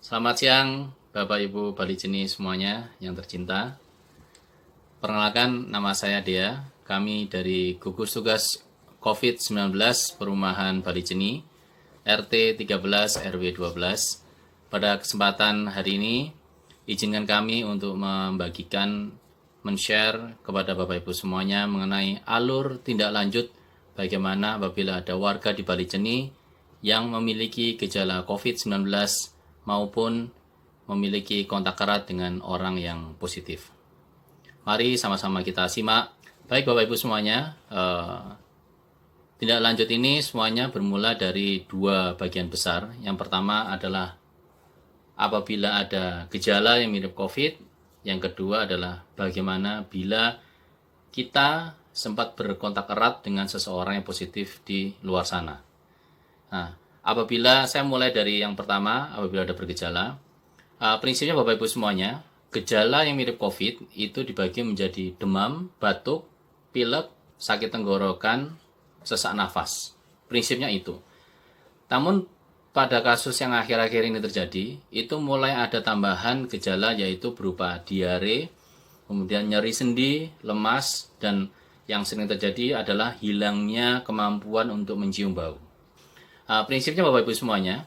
Selamat siang, Bapak Ibu Bali Jeni semuanya yang tercinta. Perkenalkan, nama saya Dea. Kami dari Gugus Tugas COVID-19 Perumahan Bali Jeni, RT 13 RW 12. Pada kesempatan hari ini, izinkan kami untuk men-share kepada Bapak Ibu semuanya mengenai alur tindak lanjut bagaimana apabila ada warga di Bali Jeni yang memiliki gejala COVID-19 maupun memiliki kontak erat dengan orang yang positif. Mari sama-sama kita simak. Baik Bapak Ibu semuanya, tindak lanjut ini semuanya bermula dari dua bagian besar. Yang pertama adalah apabila ada gejala yang mirip COVID. Yang kedua adalah bagaimana bila kita sempat berkontak erat dengan seseorang yang positif di luar sana. Nah, apabila saya mulai dari yang pertama, apabila ada bergejala, prinsipnya Bapak Ibu semuanya, gejala yang mirip COVID itu dibagi menjadi demam, batuk, pilek, sakit tenggorokan, sesak nafas. Prinsipnya itu. Namun pada kasus yang akhir-akhir ini terjadi, itu mulai ada tambahan gejala yaitu berupa diare, kemudian nyeri sendi, lemas, dan yang sering terjadi adalah hilangnya kemampuan untuk mencium bau. Prinsipnya Bapak Ibu semuanya,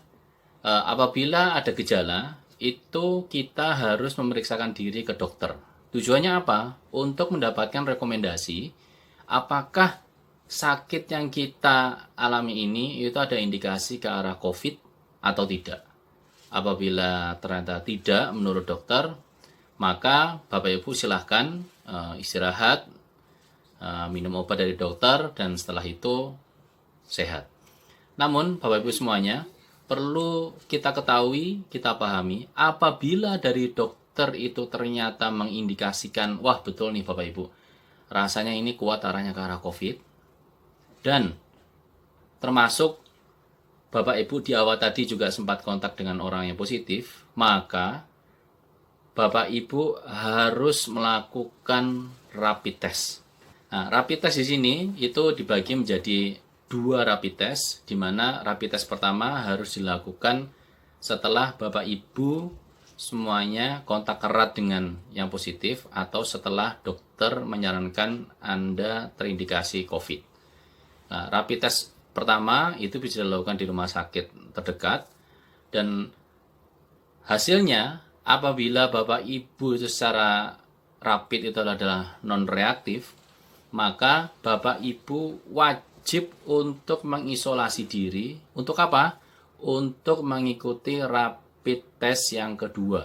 apabila ada gejala, itu kita harus memeriksakan diri ke dokter. Tujuannya apa? Untuk mendapatkan rekomendasi apakah sakit yang kita alami ini itu ada indikasi ke arah COVID atau tidak. Apabila ternyata tidak menurut dokter, maka Bapak Ibu silahkan istirahat, minum obat dari dokter, dan setelah itu sehat. Namun Bapak Ibu semuanya, perlu kita ketahui, kita pahami, apabila dari dokter itu ternyata mengindikasikan, wah betul nih Bapak Ibu, rasanya ini kuat arahnya ke arah COVID, dan termasuk Bapak Ibu di awal tadi juga sempat kontak dengan orang yang positif, maka Bapak Ibu harus melakukan rapid test. Nah, rapid test di sini itu dibagi menjadi dua rapid test, di mana rapid test pertama harus dilakukan setelah Bapak Ibu semuanya kontak erat dengan yang positif atau setelah dokter menyarankan Anda terindikasi COVID. Nah, rapid test pertama itu bisa dilakukan di rumah sakit terdekat, dan hasilnya apabila Bapak Ibu itu secara rapid itu adalah non-reaktif, maka Bapak Ibu wajib untuk mengisolasi diri. Untuk apa? Untuk mengikuti rapid test yang kedua.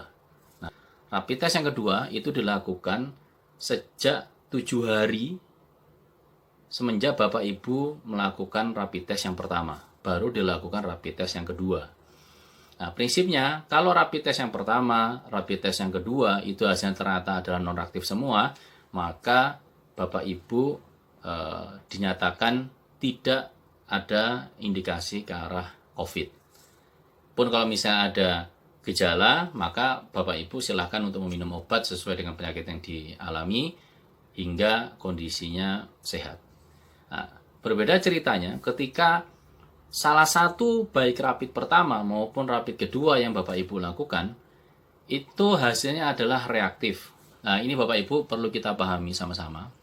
Nah, rapid test yang kedua itu dilakukan sejak 7 hari semenjak Bapak Ibu melakukan rapid test yang pertama. Baru dilakukan rapid test yang kedua. Nah, prinsipnya kalau rapid test yang pertama, rapid test yang kedua itu hasilnya ternyata adalah non-reaktif semua, maka Bapak Ibu dinyatakan tidak ada indikasi ke arah COVID. Pun kalau misalnya ada gejala, maka Bapak Ibu silahkan untuk meminum obat sesuai dengan penyakit yang dialami hingga kondisinya sehat. Nah, berbeda ceritanya ketika salah satu baik rapid pertama maupun rapid kedua yang Bapak Ibu lakukan, itu hasilnya adalah reaktif. Nah, ini Bapak Ibu perlu kita pahami sama-sama.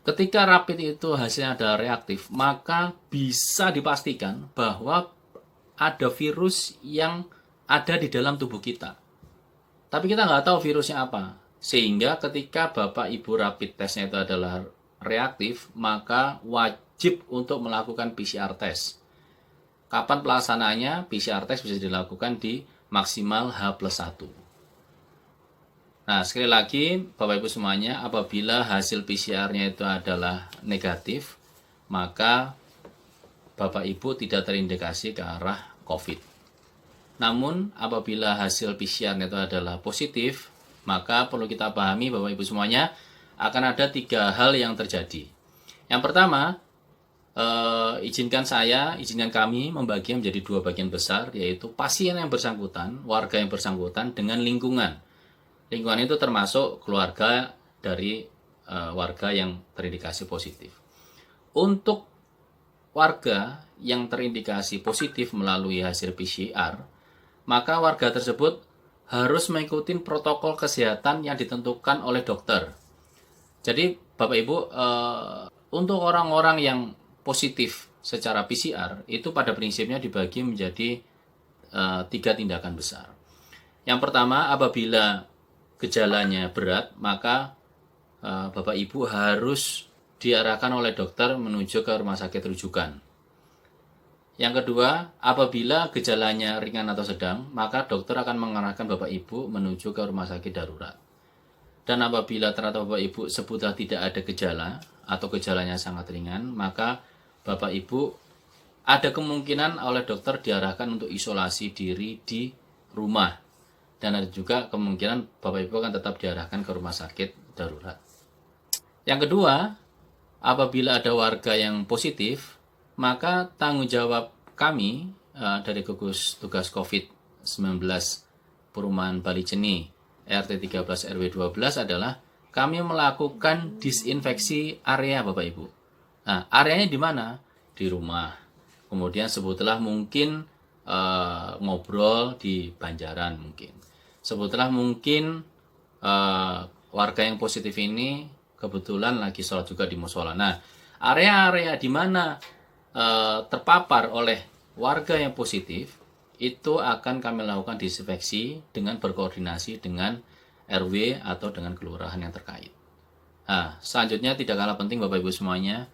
Ketika rapid itu hasilnya adalah reaktif, maka bisa dipastikan bahwa ada virus yang ada di dalam tubuh kita. Tapi kita nggak tahu virusnya apa. Sehingga ketika Bapak Ibu rapid testnya itu adalah reaktif, maka wajib untuk melakukan PCR test. Kapan pelaksanaannya? PCR test bisa dilakukan di maksimal H+1. Nah, sekali lagi Bapak Ibu semuanya, apabila hasil PCR-nya itu adalah negatif, maka Bapak Ibu tidak terindikasi ke arah COVID. Namun, apabila hasil PCR-nya itu adalah positif, maka perlu kita pahami Bapak Ibu semuanya, akan ada 3 hal yang terjadi. Yang pertama, izinkan kami membagi menjadi 2 bagian besar, yaitu pasien yang bersangkutan, warga yang bersangkutan, dengan lingkungan. Lingkungan itu termasuk keluarga dari warga yang terindikasi positif. Untuk warga yang terindikasi positif melalui hasil PCR, maka warga tersebut harus mengikuti protokol kesehatan yang ditentukan oleh dokter. Jadi Bapak Ibu, untuk orang-orang yang positif secara PCR itu pada prinsipnya dibagi menjadi 3 tindakan besar. Yang pertama, apabila gejalanya berat, maka Bapak Ibu harus diarahkan oleh dokter menuju ke rumah sakit rujukan. Yang kedua, apabila gejalanya ringan atau sedang, maka dokter akan mengarahkan Bapak Ibu menuju ke rumah sakit darurat. Dan apabila ternyata Bapak Ibu sebutlah tidak ada gejala atau gejalanya sangat ringan, maka Bapak Ibu ada kemungkinan oleh dokter diarahkan untuk isolasi diri di rumah. Dan ada juga kemungkinan Bapak Ibu akan tetap diarahkan ke rumah sakit darurat. Yang kedua, apabila ada warga yang positif, maka tanggung jawab kami dari gugus tugas COVID-19 Perumahan Bali Jeni RT 13 RW 12 adalah kami melakukan disinfeksi area Bapak Ibu. Nah, areanya di mana? Di rumah. Kemudian sebutlah mungkin ngobrol di Banjaran mungkin. Sebutlah mungkin warga yang positif ini kebetulan lagi sholat juga di musola. Nah, area-area di mana terpapar oleh warga yang positif itu akan kami lakukan disinfeksi dengan berkoordinasi dengan RW atau dengan kelurahan yang terkait. Nah, selanjutnya tidak kalah penting Bapak Ibu semuanya,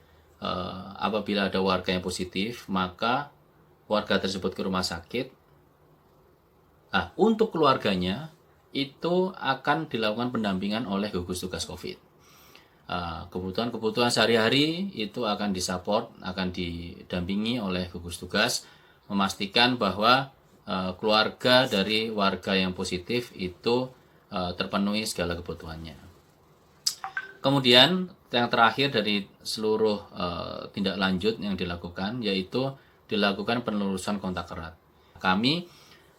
apabila ada warga yang positif, maka warga tersebut ke rumah sakit. Nah, untuk keluarganya itu akan dilakukan pendampingan oleh gugus tugas COVID. Kebutuhan sehari-hari itu akan disupport, akan didampingi oleh gugus tugas, memastikan bahwa keluarga dari warga yang positif itu terpenuhi segala kebutuhannya. Kemudian yang terakhir dari seluruh tindak lanjut yang dilakukan yaitu dilakukan penelusuran kontak erat. Kami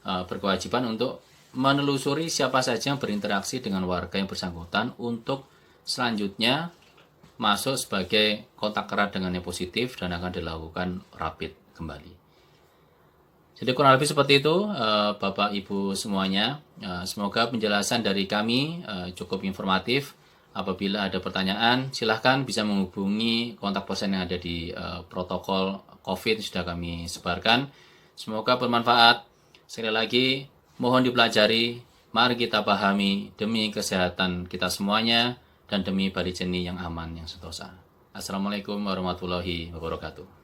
berkewajiban untuk menelusuri siapa saja yang berinteraksi dengan warga yang bersangkutan untuk selanjutnya masuk sebagai kontak erat dengan yang positif dan akan dilakukan rapid kembali. Jadi kurang lebih seperti itu Bapak Ibu semuanya. Semoga penjelasan dari kami cukup informatif. Apabila ada pertanyaan silahkan bisa menghubungi kontak person yang ada di protokol COVID yang sudah kami sebarkan. Semoga bermanfaat. Sekali lagi mohon dipelajari, mari kita pahami demi kesehatan kita semuanya dan demi Bali Jeni yang aman, yang sentosa. Assalamualaikum warahmatullahi wabarakatuh.